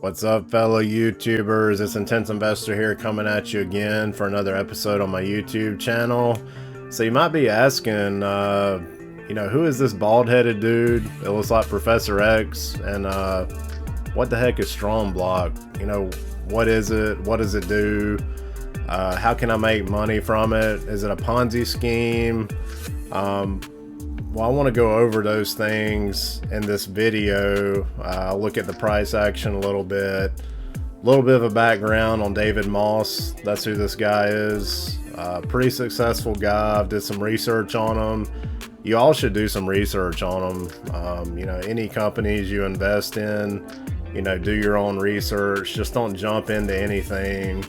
What's up, fellow YouTubers? It's Intense Investor here, coming at you again for another episode on my YouTube channel. So you might be asking, who is this bald-headed dude? It looks like Professor X, and what the heck is Strongblock? What is it? What does it do? How can I make money from it? Is it a Ponzi scheme? Well, I want to go over those things in this video. Look at the price action a little bit of a background on David Moss. That's who this guy is. Pretty successful guy. I've did some research on him. You all should do some research on him. Any companies you invest in, do your own research. Just don't jump into anything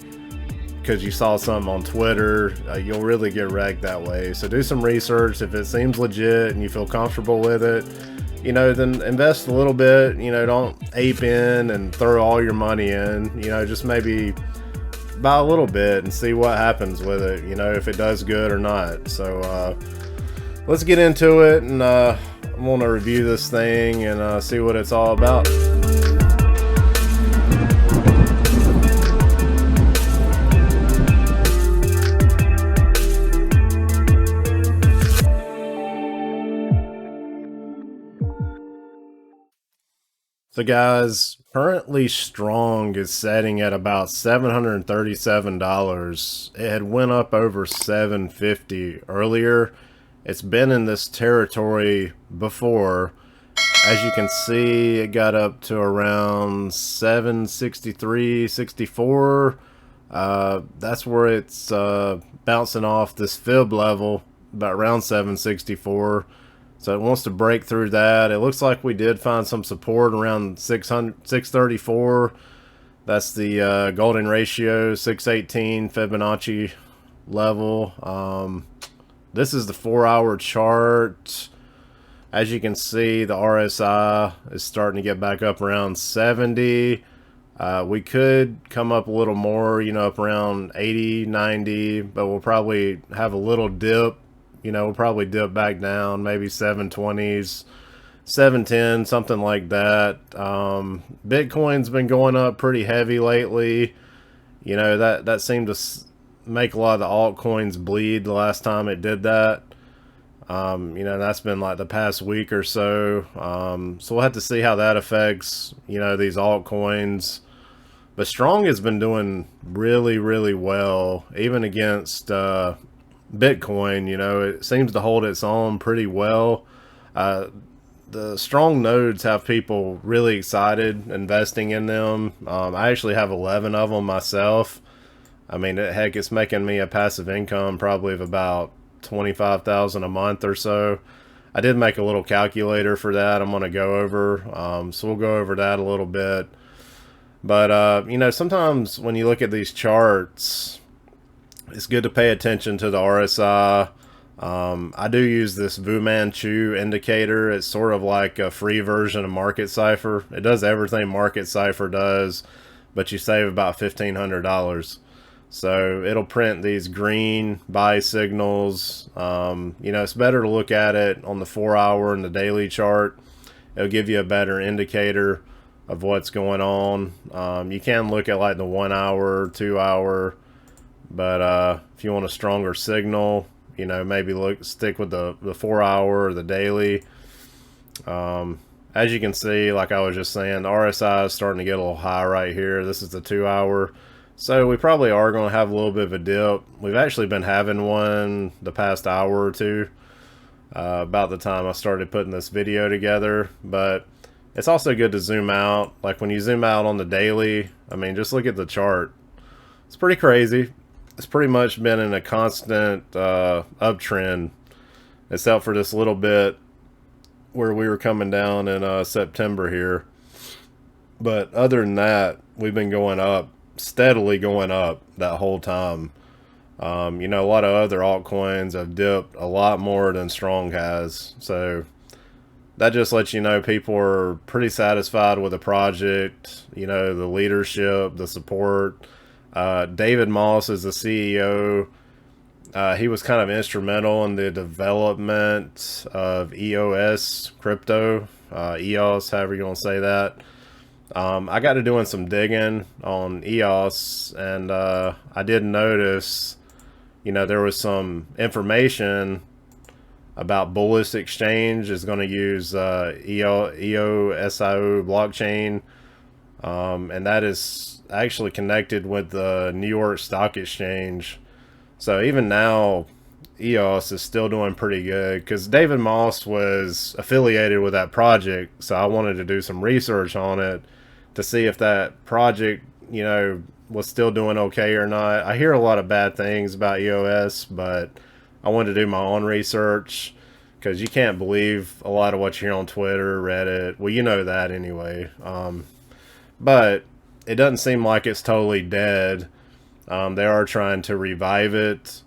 because you saw something on Twitter. You'll really get wrecked that way. So do some research. If it seems legit and you feel comfortable with it, then invest a little bit. Don't ape in and throw all your money in. Just maybe buy a little bit and see what happens with it, if it does good or not. So let's get into it, and I want to review this thing and see what it's all about. So guys, currently Strong is setting at about $737. It had went up over $750 earlier. It's been in this territory before. As you can see, it got up to around 763, 64. That's where it's bouncing off this fib level, about around 764. So it wants to break through that. It looks like we did find some support around 634. That's the golden ratio, 618 Fibonacci level. This is the 4-hour chart. As you can see, the RSI is starting to get back up around 70. We could come up a little more, up around 80, 90, but we'll probably have a little dip. We'll probably dip back down, maybe 720s, 710, something like that. Bitcoin's been going up pretty heavy lately. That seemed to make a lot of the altcoins bleed the last time it did that. That's been like the past week or so. So we'll have to see how that affects, these altcoins. But Strong has been doing really, really well, even against Bitcoin. It seems to hold its own pretty well. The strong nodes have people really excited investing in them. I actually have 11 of them myself. I mean, heck, it's making me a passive income probably of about 25,000 a month or so. I did make a little calculator for that I'm going to go over. So we'll go over that a little bit. But, sometimes when you look at these charts, it's good to pay attention to the RSI. I do use this Fu Manchu indicator. It's sort of like a free version of Market Cipher. It does everything Market Cipher does, but you save about $1,500. So it'll print these green buy signals. It's better to look at it on the 4-hour and the daily chart. It'll give you a better indicator of what's going on. You can look at like the 1-hour, 2-hour. But if you want a stronger signal, maybe stick with the 4-hour or the daily. As you can see, like I was just saying, the RSI is starting to get a little high right here. This is the 2-hour. So we probably are going to have a little bit of a dip. We've actually been having one the past hour or two, about the time I started putting this video together. But it's also good to zoom out. Like when you zoom out on the daily, I mean, just look at the chart. It's pretty crazy. It's pretty much been in a constant uptrend, except for this little bit where we were coming down in September here. But other than that, we've been going up, steadily going up that whole time. A lot of other altcoins have dipped a lot more than Strong has. So that just lets you know people are pretty satisfied with the project, the leadership, the support. David Moss is the CEO. He was kind of instrumental in the development of EOS crypto, EOS, however you want to say that. I got to doing some digging on EOS, and I did notice, there was some information about Bullish Exchange is going to use EOSIO blockchain, and that is actually connected with the New York Stock Exchange. So even now, EOS is still doing pretty good because David Moss was affiliated with that project. So I wanted to do some research on it to see if that project, was still doing okay or not. I hear a lot of bad things about EOS, but I wanted to do my own research because you can't believe a lot of what you hear on Twitter, Reddit. Well, you know that anyway. But it doesn't seem like it's totally dead. They are trying to revive it.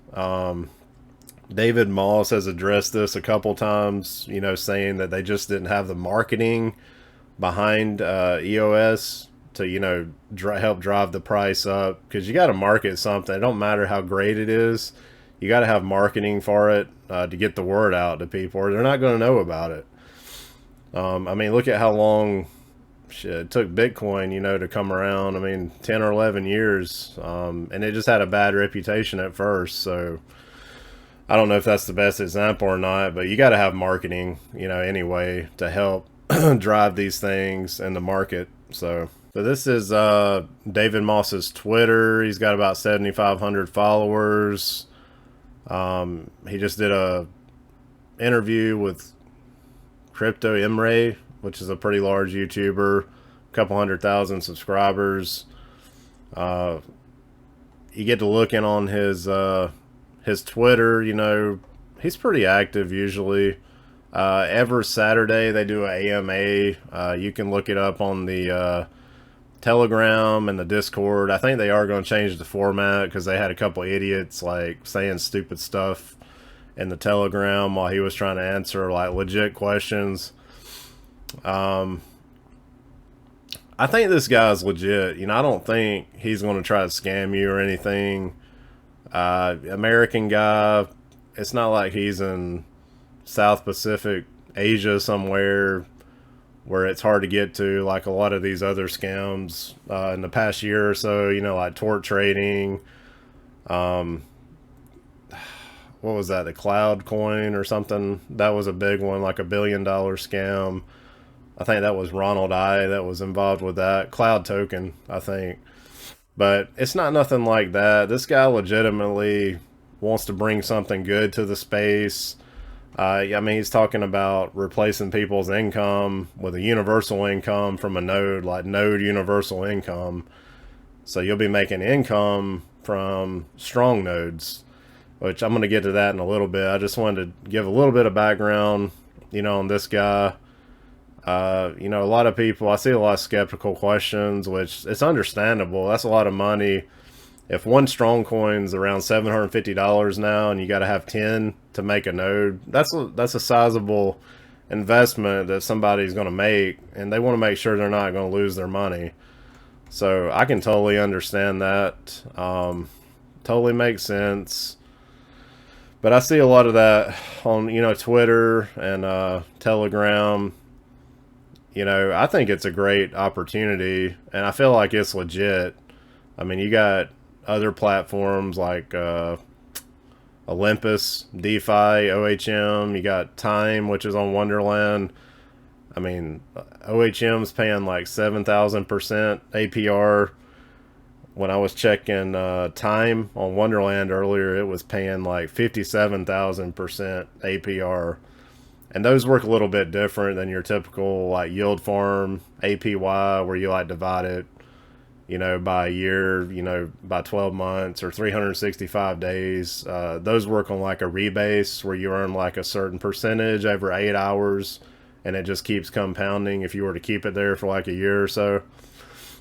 David Moss has addressed this a couple times, saying that they just didn't have the marketing behind EOS to, help drive the price up. Because you got to market something. It don't matter how great it is. You got to have marketing for it to get the word out to people, or they're not going to know about it. I mean, look at how long it took Bitcoin, to come around. I mean, 10 or 11 years. And it just had a bad reputation at first. So I don't know if that's the best example or not, but you got to have marketing, anyway, to help drive these things in the market. So this is David Moss's Twitter. He's got about 7,500 followers. He just did a interview with Crypto Emre, which is a pretty large YouTuber, a couple 100,000 subscribers. You get to look in on his Twitter. He's pretty active usually. Every Saturday they do an AMA. You can look it up on the Telegram and the Discord. I think they are going to change the format because they had a couple idiots like saying stupid stuff in the Telegram while he was trying to answer like legit questions. I think this guy's legit. I don't think he's going to try to scam you or anything. American guy. It's not like he's in South Pacific Asia somewhere where it's hard to get to, like a lot of these other scams in the past year or so, like tort trading. What was that? The Cloud Coin or something? That was a big one, like $1 billion scam. I think that was Ronald I that was involved with that. Cloud Token, I think. But it's not nothing like that. This guy legitimately wants to bring something good to the space. I mean, he's talking about replacing people's income with a universal income from a node, like node universal income. So you'll be making income from strong nodes, which I'm going to get to that in a little bit. I just wanted to give a little bit of background, on this guy. A lot of people, I see a lot of skeptical questions, which it's understandable. That's a lot of money. If one strong coin's around $750 now and you got to have 10 to make a node, that's a sizable investment that somebody's going to make, and they want to make sure they're not going to lose their money. So I can totally understand that. Totally makes sense. But I see a lot of that on, Twitter and Telegram. I think it's a great opportunity, and I feel like it's legit. I mean, you got other platforms like Olympus, DeFi, OHM. You got Time, which is on Wonderland. I mean, OHM's paying like 7,000% APR. When I was checking Time on Wonderland earlier, it was paying like 57,000% APR. And those work a little bit different than your typical like yield farm APY, where you like divide it, by a year, by 12 months or 365 days. Those work on like a rebase where you earn like a certain percentage over 8 hours, and it just keeps compounding if you were to keep it there for like a year or so.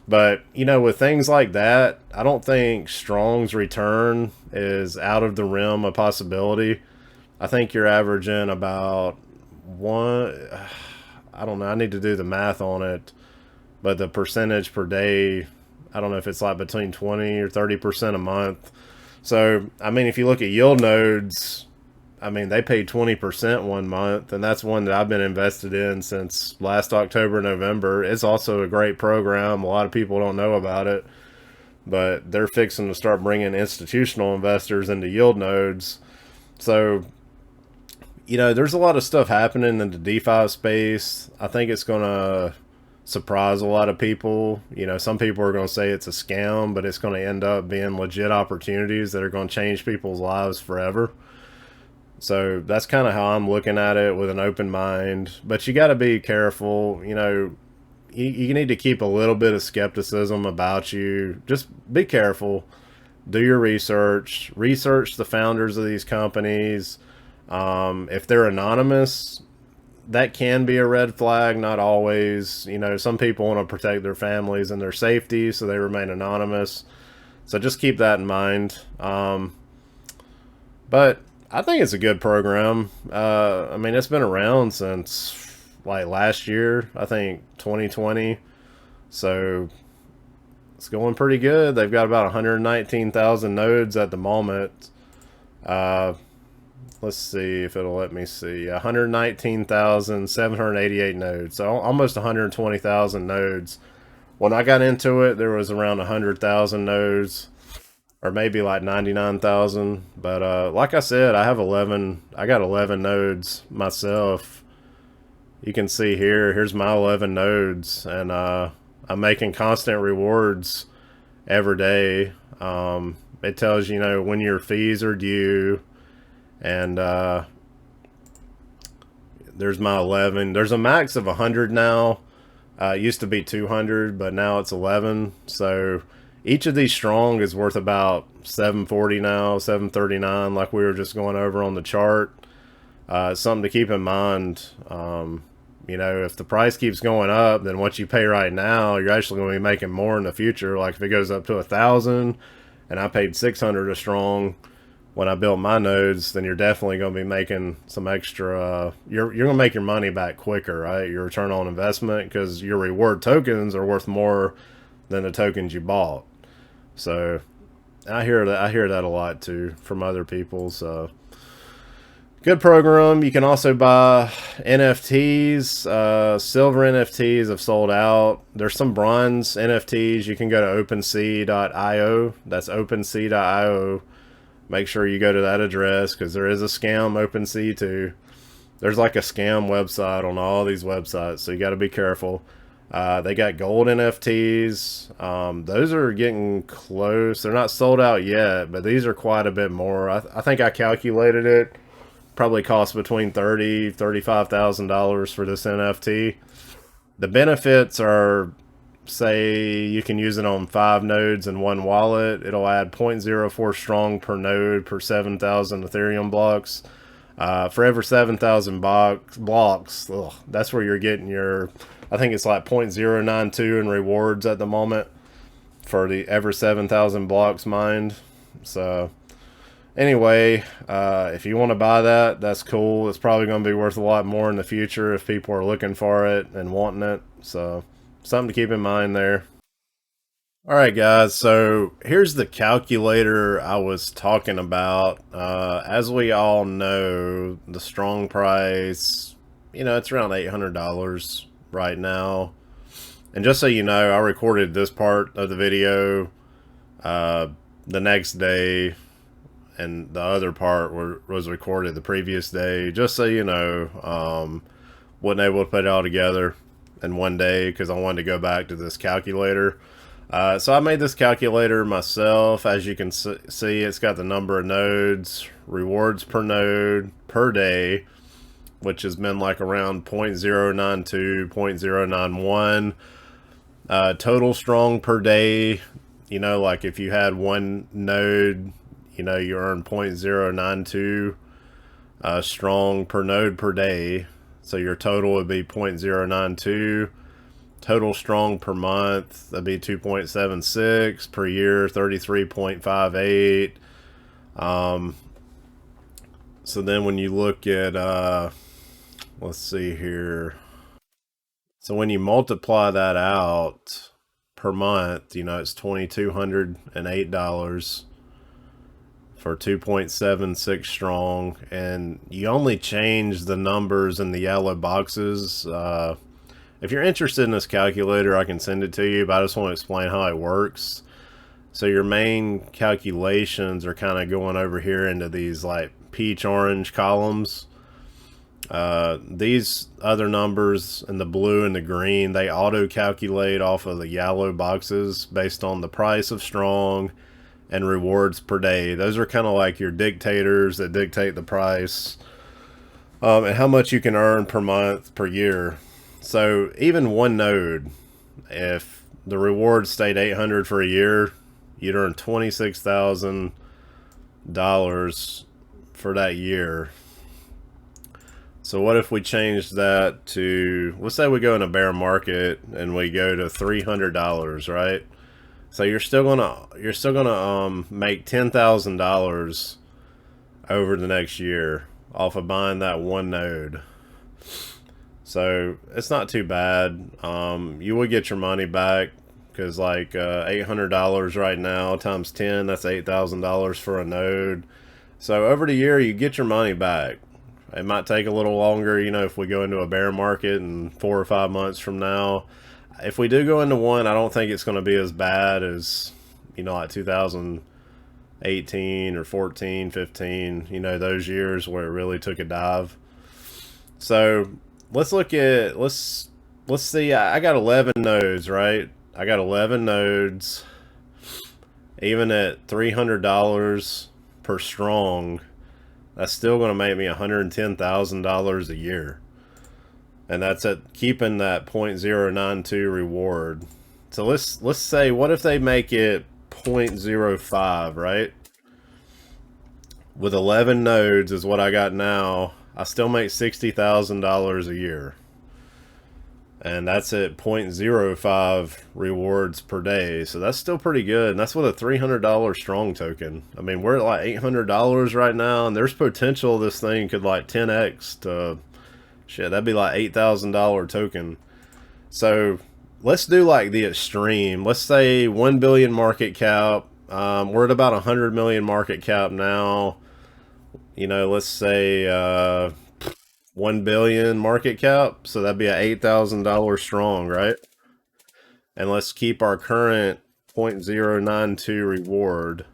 But, with things like that, I don't think Strong's return is out of the realm of possibility. I think you're averaging about I don't know, I need to do the math on it, but the percentage per day, I don't know if it's like between 20 or 30% a month. So, I mean, if you look at Yieldnodes, I mean, they paid 20% one month, and that's one that I've been invested in since last October, November. It's also a great program. A lot of people don't know about it, but they're fixing to start bringing institutional investors into Yieldnodes. So, there's a lot of stuff happening in the DeFi space. I think it's going to surprise a lot of people. Some people are going to say it's a scam, but it's going to end up being legit opportunities that are going to change people's lives forever. So that's kind of how I'm looking at it, with an open mind. But you got to be careful. You need to keep a little bit of skepticism about you. Just be careful. Do your research. Research the founders of these companies. If they're anonymous, that can be a red flag. Not always. Some people want to protect their families and their safety, so they remain anonymous. So just keep that in mind. But I think it's a good program. I mean, it's been around since like last year, I think 2020. So it's going pretty good. They've got about 119,000 nodes at the moment. Let's see if it'll let me see. 119,788 nodes. So almost 120,000 nodes. When I got into it, there was around 100,000 nodes, or maybe like 99,000. But like I said, I got 11 nodes myself. You can see here's my 11 nodes, and I'm making constant rewards every day. It tells you, when your fees are due, and there's my 11. There's a max of 100 now. It used to be 200, but now it's 11. So each of these strong is worth about 740 now, 739, like we were just going over on the chart. Something to keep in mind. If the price keeps going up, then what you pay right now, you're actually going to be making more in the future. Like if it goes up to 1,000, and I paid 600 a strong when I built my nodes, then you're definitely going to be making some extra. You're going to make your money back quicker, right? Your return on investment, because your reward tokens are worth more than the tokens you bought. So I hear that a lot too from other people. So good program. You can also buy NFTs. Silver NFTs have sold out. There's some bronze NFTs. You can go to OpenSea.io. That's OpenSea.io. Make sure you go to that address, because there is a scam OpenSea too. There's like a scam website on all these websites, so you got to be careful. They got gold NFTs. Those are getting close. They're not sold out yet, but these are quite a bit more. I think I calculated it. Probably costs between $35,000 for this NFT. The benefits are, say you can use it on 5 nodes in one wallet. It'll add 0.04 strong per node per 7,000 Ethereum blocks. For every 7,000 blocks, that's where you're getting your, I think it's like 0.092 in rewards at the moment for the every 7,000 blocks mined. So anyway, if you want to buy that, that's cool. It's probably going to be worth a lot more in the future if people are looking for it and wanting it. So something to keep in mind there. Alright guys, so here's the calculator I was talking about. As we all know, the strong price, it's around $800 right now. And just so you know, I recorded this part of the video the next day, and the other part was recorded the previous day, just so you know. Wasn't able to put it all together in one day because I wanted to go back to this calculator. So I made this calculator myself. As you can see, it's got the number of nodes, rewards per node per day, which has been like around 0.092, 0.091. Total strong per day, like if you had one node, you earn 0.092 strong per node per day. So your total would be 0.092. Total strong per month, that'd be 2.76. Per year, 33.58. So then when you look at, let's see here. So when you multiply that out per month, it's $2,208 for 2.76 strong, and you only change the numbers in the yellow boxes. If you're interested in this calculator, I can send it to you, but I just want to explain how it works. So your main calculations are kind of going over here into these like peach orange columns. These other numbers in the blue and the green, they auto calculate off of the yellow boxes based on the price of strong and rewards per day. Those are kind of like your dictators that dictate the price, and how much you can earn per month, per year. So even one node, if the reward stayed 800 for a year, you'd earn $26,000 for that year. So what if we change that to, let's say we go in a bear market and we go to $300, right? So you're still gonna make $10,000 over the next year off of buying that one node. So it's not too bad. You would get your money back, because like $800 right now times 10, that's $8,000 for a node. So over the year you get your money back. It might take a little longer, you know, if we go into a bear market in 4 or 5 months from now. If we do go into one, I don't think it's going to be as bad as, you know, like 2018 or 14, 15, you know, those years where it really took a dive. So let's look at, let's see, I got 11 nodes, right? I got 11 nodes. Even at $300 per strong, that's still going to make me $110,000 a year. And that's at keeping that 0.092 reward. So let's say, what if they make it 0.05, right? With 11 nodes is what I got now, I still make $60,000 a year. And that's at 0.05 rewards per day. So that's still pretty good. And that's with a $300 strong token. I mean, we're at like $800 right now, and there's potential this thing could like 10x to, shit, that'd be like $8,000 token. So let's do like the extreme. Let's say 1 billion market cap. We're at about 100 million market cap now. You know, let's say 1 billion market cap, so that'd be a $8,000 strong, right? And let's keep our current 0.092 reward.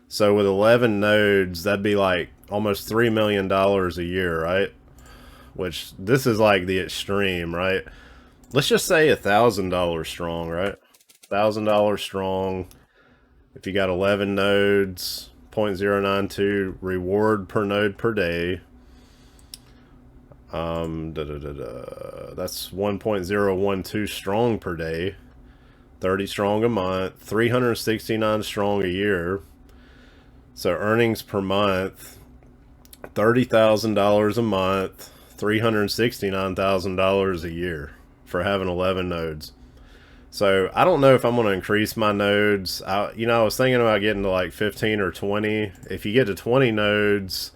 So with 11 nodes, that'd be like almost $3 million a year, right? Which, this is like the extreme, right? Let's just say $1,000 strong, right? $1,000 strong. If you got 11 nodes, 0.092 reward per node per day. That's 1.012 strong per day, 30 strong a month, 369 strong a year. So earnings per month, $30,000 a month, $369,000 a year for having 11 nodes. So I don't know if I'm going to increase my nodes. You know, I was thinking about getting to like 15 or 20. If you get to 20 nodes,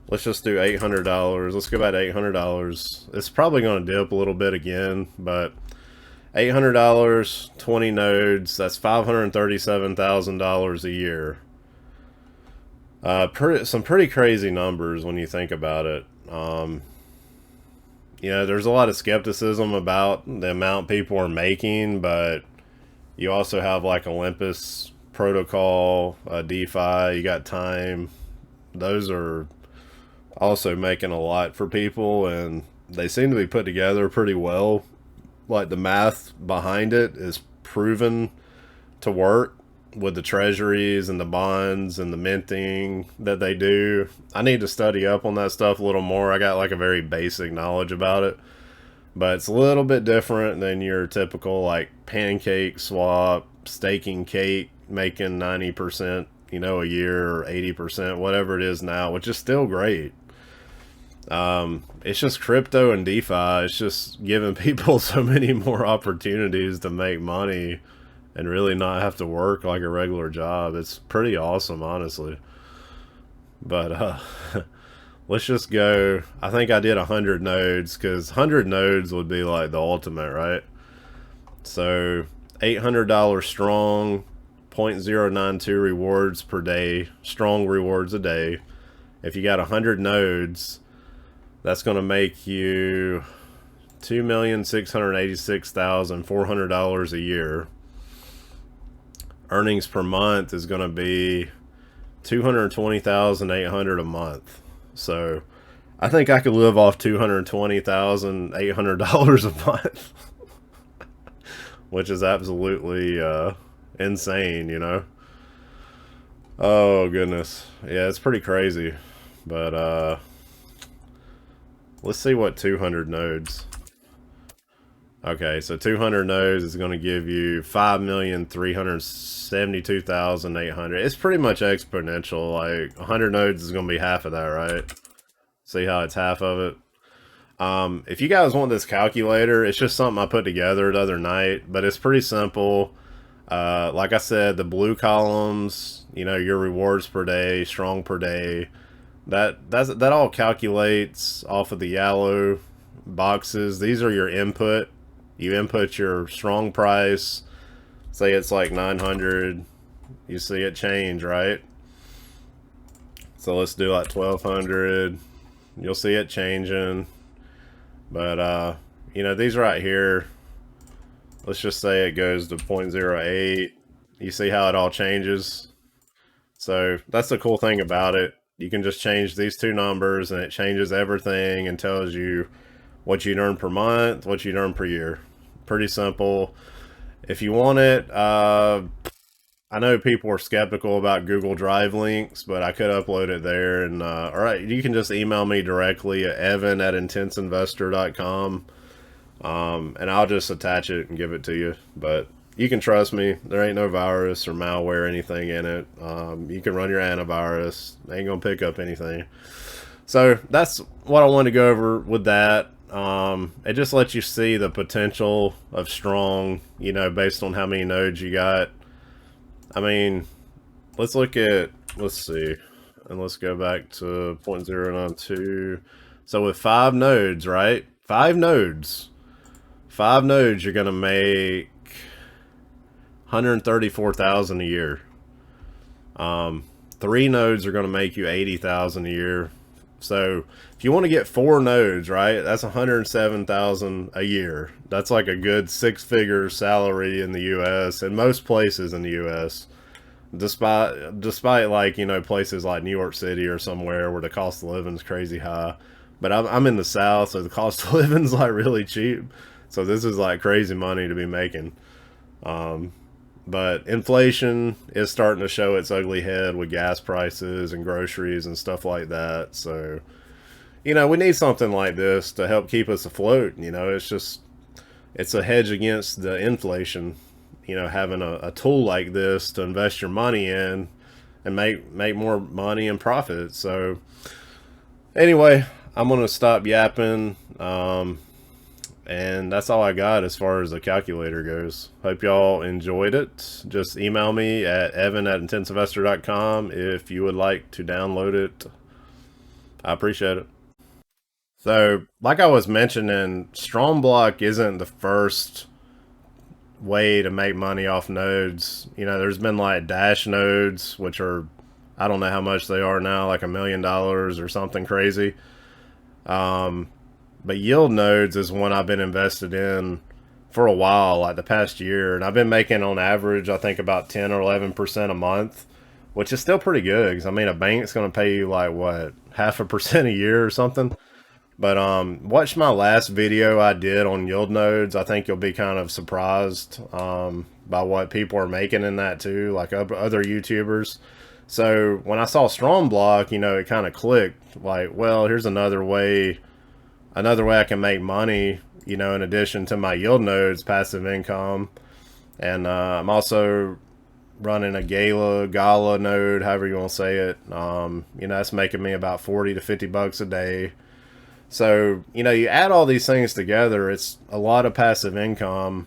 let's just do $800. Let's go back to $800. It's probably going to dip a little bit again, but $800, 20 nodes, that's $537,000 a year. Some pretty crazy numbers when you think about it. You know, there's a lot of skepticism about the amount people are making, but you also have like Olympus protocol, DeFi, you got Time. Those are also making a lot for people, and they seem to be put together pretty well. Like the math behind it is proven to work with the treasuries and the bonds and the minting that they do. I need to study up on that stuff a little more. I got like a very basic knowledge about it, but it's a little bit different than your typical like pancake swap, staking cake, making 90%, you know, a year, or 80%, whatever it is now, which is still great. It's just crypto and DeFi. It's just giving people so many more opportunities to make money and really not have to work like a regular job. It's pretty awesome, honestly. But let's just go. I think I did 100 nodes, because 100 nodes would be like the ultimate, right? So $800 strong, 0.092 rewards per day, strong rewards a day. If you got 100 nodes, that's going to make you $2,686,400 a year. Earnings per month is going to be $220,800 a month. So I think I could live off $220,800 a month, which is absolutely insane, you know. Oh goodness, yeah, it's pretty crazy. But let's see what 200 nodes. Okay, so 200 nodes is going to give you 5,372,800. It's pretty much exponential. Like 100 nodes is going to be half of that, right? See how it's half of it? If you guys want this calculator, it's just something I put together the other night, but it's pretty simple. Like I said, the blue columns, you know, your rewards per day, strong per day, that all calculates off of the yellow boxes. These are your input. You input your strong price, say it's like 900, you see it change, right? So let's do like 1200, you'll see it changing. But you know, these right here, let's just say it goes to 0.08. You see how it all changes? So that's the cool thing about it. You can just change these two numbers and it changes everything and tells you what you'd earn per month, what you'd earn per year. Pretty simple. If you want it, I know people are skeptical about Google Drive links, but I could upload it there. And all right, you can just email me directly at evan@intenseinvestor.com, and I'll just attach it and give it to you. But you can trust me, there ain't no virus or malware or anything in it. You can run your antivirus, ain't gonna pick up anything. So that's what I wanted to go over with that. It just lets you see the potential of strong, you know, based on how many nodes you got. I mean, let's see, and let's go back to 0.092. So with 5 nodes, right? 5 nodes, you're gonna make 134,000 a year. 3 nodes are gonna make you 80,000 a year. So if you want to get 4 nodes, right, that's 107,000 a year. That's like a good 6-figure salary in the U.S. and most places in the U.S. Despite like, you know, places like New York City or somewhere where the cost of living is crazy high. But I'm in the South, so the cost of living is like really cheap. So this is like crazy money to be making. But inflation is starting to show its ugly head with gas prices and groceries and stuff like that. So, you know, we need something like this to help keep us afloat. You know, it's a hedge against the inflation. You know, having a tool like this to invest your money in and make more money and profit. So, anyway, I'm gonna stop yapping. And that's all I got as far as the calculator goes. Hope y'all enjoyed it. Just email me at evan@intenseinvestor.com if you would like to download it. I appreciate it. So, like I was mentioning, Strongblock isn't the first way to make money off nodes. You know, there's been like Dash nodes, which are, I don't know how much they are now, like $1 million or something crazy. But Yieldnodes is one I've been invested in for a while, like the past year. And I've been making on average, I think about 10 or 11% a month, which is still pretty good. Because I mean, a bank's going to pay you like, what, 0.5% a year or something? But watch my last video I did on Yieldnodes. I think you'll be kind of surprised by what people are making in that too, like other YouTubers. So when I saw Strongblock, you know, it kind of clicked. Like, well, here's another way I can make money, you know, in addition to my Yieldnodes passive income. And I'm also running a Gala node, however you want to say it. You know, that's making me about 40 to 50 bucks a day. So, you know, you add all these things together, it's a lot of passive income.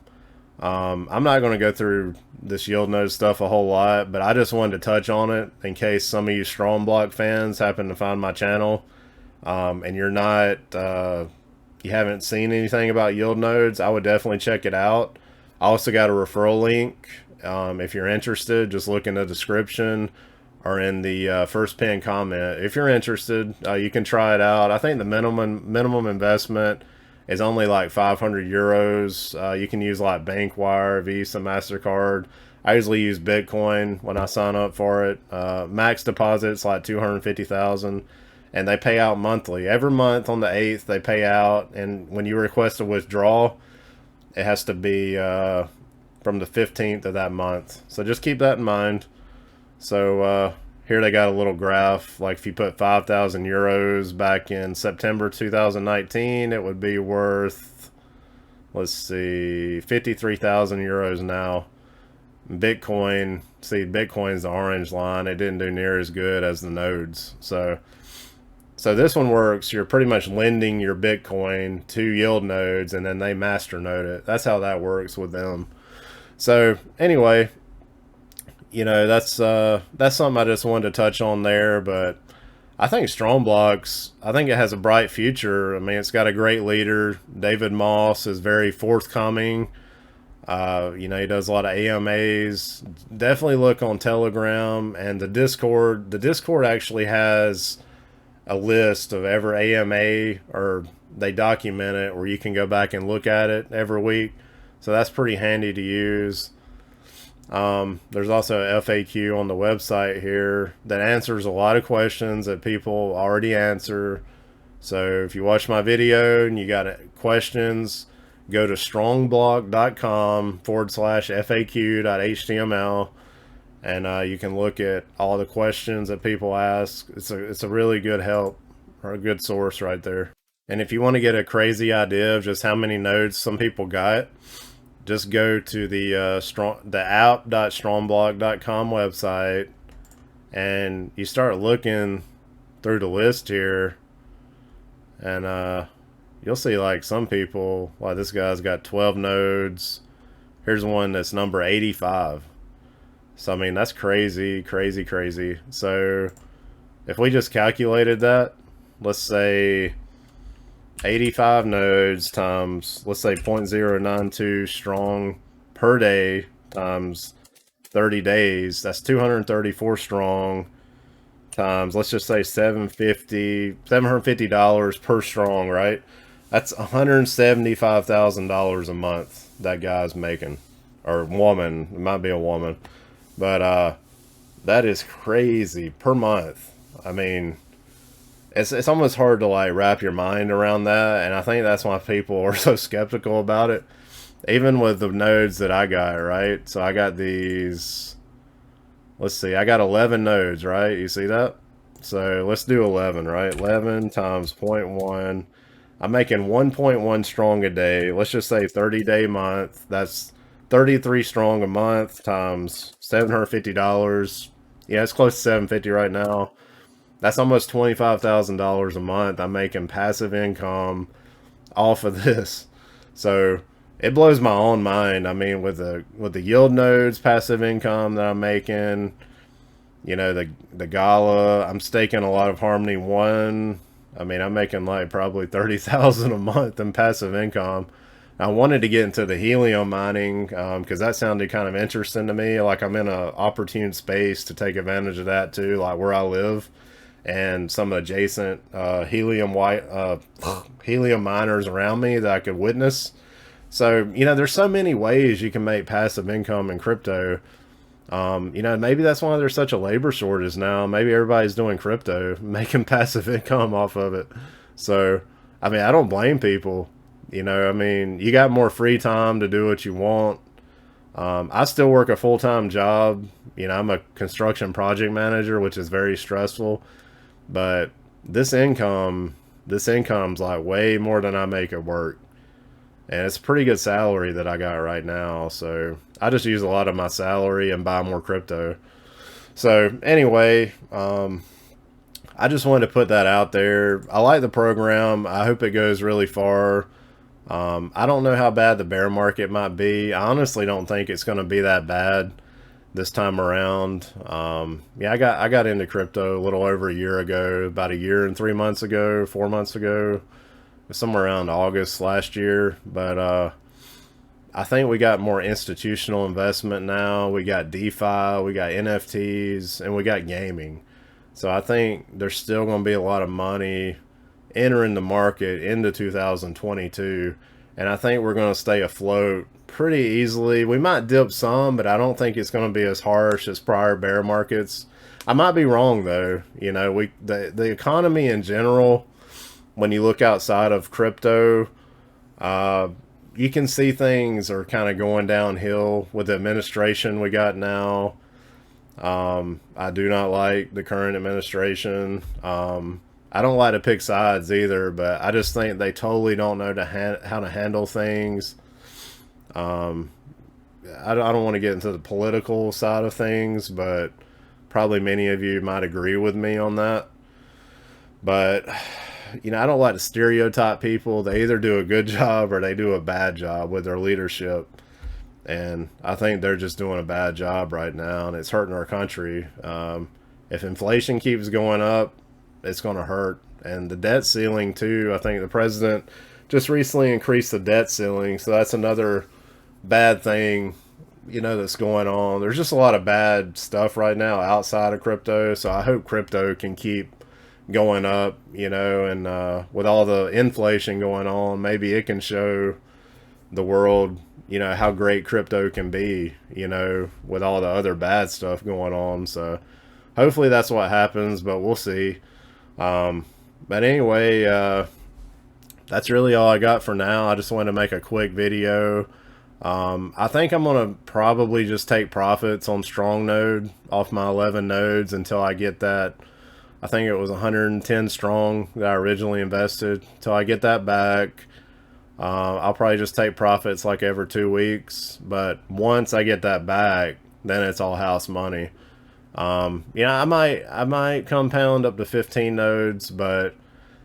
I'm not going to go through this Yieldnode stuff a whole lot, but I just wanted to touch on it in case some of you Strongblock fans happen to find my channel. And you're not, you haven't seen anything about Yieldnodes, I would definitely check it out. I also got a referral link If you're interested, just look in the description or in the first pinned comment. If you're interested, you can try it out. I think the minimum investment is only like 500 euros. You can use like Bankwire, Visa, MasterCard. I usually use Bitcoin when I sign up for it. Max deposit's like 250,000, and they pay out monthly. Every month on the 8th they pay out, and when you request a withdrawal, it has to be from the 15th of that month. So just keep that in mind. So here they got a little graph. Like if you put 5,000 euros back in September 2019, it would be worth, let's see, 53,000 euros now. Bitcoin, see, Bitcoin's the orange line. It didn't do near as good as the nodes. So this one works. You're pretty much lending your Bitcoin to Yieldnodes, and then they masternode it. That's how that works with them. So anyway, you know, that's something I just wanted to touch on there. But I think Strongblock's, I think it has a bright future. I mean, it's got a great leader. David Moss is very forthcoming. You know, he does a lot of AMAs. Definitely look on Telegram and the Discord. The Discord actually has a list of every AMA, or they document it where you can go back and look at it every week. So that's pretty handy to use. There's also a FAQ on the website here that answers a lot of questions that people already answer. So if you watch my video and you got questions, go to strongblock.com/FAQ.html, and you can look at all the questions that people ask. It's a really good help, or a good source right there. And if you want to get a crazy idea of just how many nodes some people got, just go to the app.strongblock.com website, and you start looking through the list here, and you'll see like some people, like this guy's got 12 nodes. Here's one that's number 85. So I mean, that's crazy. So if we just calculated that, let's say 85 nodes times, let's say 0.092 strong per day times 30 days, that's 234 strong times, let's just say $750 per strong, right? That's $175,000 a month that guy's making, or woman. It might be a woman, but that is crazy per month. I mean, it's almost hard to like wrap your mind around that, and I think that's why people are so skeptical about it. Even with the nodes that I got, right? So I got these. Let's see, I got 11 nodes, right? You see that? So let's do 11, right? 11 times 0.1. I'm making 1.1 strong a day. Let's just say 30-day month. That's 33 strong a month times $750. Yeah, it's close to $750 right now. That's almost $25,000 a month I'm making passive income off of this. So it blows my own mind. I mean, with the Yieldnodes passive income that I'm making, you know, the Gala, I'm staking a lot of Harmony 1. I mean, I'm making like probably 30,000 a month in passive income. I wanted to get into the helium mining because that sounded kind of interesting to me. Like I'm in an opportune space to take advantage of that too, like where I live, and some adjacent helium miners around me that I could witness. So, you know, there's so many ways you can make passive income in crypto. You know, maybe that's why there's such a labor shortage now. Maybe everybody's doing crypto, making passive income off of it. So, I mean, I don't blame people. You know, I mean, you got more free time to do what you want. I still work a full-time job. You know, I'm a construction project manager, which is very stressful. But this income's like way more than I make at work. And it's a pretty good salary that I got right now. So I just use a lot of my salary and buy more crypto. So anyway, I just wanted to put that out there. I like the program. I hope it goes really far. I don't know how bad the bear market might be. I honestly don't think it's going to be that bad this time around. Yeah, I got into crypto a little over a year ago, about a year and 3 months ago, 4 months ago, somewhere around August last year. But I think we got more institutional investment now. We got DeFi, we got NFTs, and we got gaming. So I think there's still going to be a lot of money entering the market into 2022. And I think we're going to stay afloat pretty easily. We might dip some, but I don't think it's going to be as harsh as prior bear markets. I might be wrong though. You know, the economy in general, when you look outside of crypto, you can see things are kind of going downhill with the administration we got now. I do not like the current administration. I don't like to pick sides either, but I just think they totally don't know how to handle things. I don't want to get into the political side of things, but probably many of you might agree with me on that. But, you know, I don't like to stereotype people. They either do a good job or they do a bad job with their leadership. And I think they're just doing a bad job right now, and it's hurting our country. If inflation keeps going up, it's going to hurt. And the debt ceiling, too, I think the president just recently increased the debt ceiling, so that's another bad thing, you know, that's going on. There's just a lot of bad stuff right now outside of crypto, so I hope crypto can keep going up, you know, and with all the inflation going on, maybe it can show the world, you know, how great crypto can be, you know, with all the other bad stuff going on. So hopefully that's what happens, but we'll see. But anyway, that's really all I got for now. I just wanted to make a quick video. I think I'm going to probably just take profits on Strongnode off my 11 nodes until I get that. I think it was 110 strong that I originally invested. Till I get that back, I'll probably just take profits like every 2 weeks. But once I get that back, then it's all house money. Yeah, I might compound up to 15 nodes, but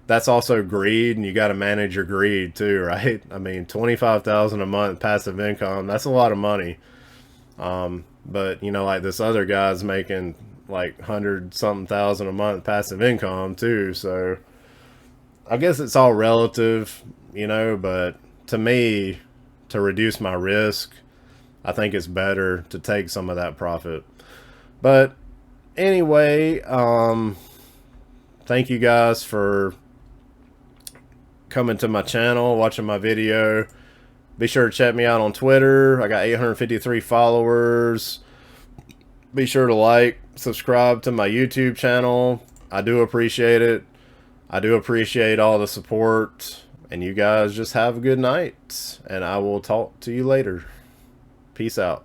that's also greed, and you got to manage your greed too, right? I mean, 25,000 a month passive income, that's a lot of money. But you know, like this other guy's making like 100-something thousand a month passive income too, so I guess it's all relative, you know, but to me, to reduce my risk, I think it's better to take some of that profit. But anyway, thank you guys for coming to my channel, watching my video. Be sure to check me out on Twitter. I got 853 followers. Be sure to like, subscribe to my YouTube channel. I do appreciate it. I do appreciate all the support. And you guys just have a good night. And I will talk to you later. Peace out.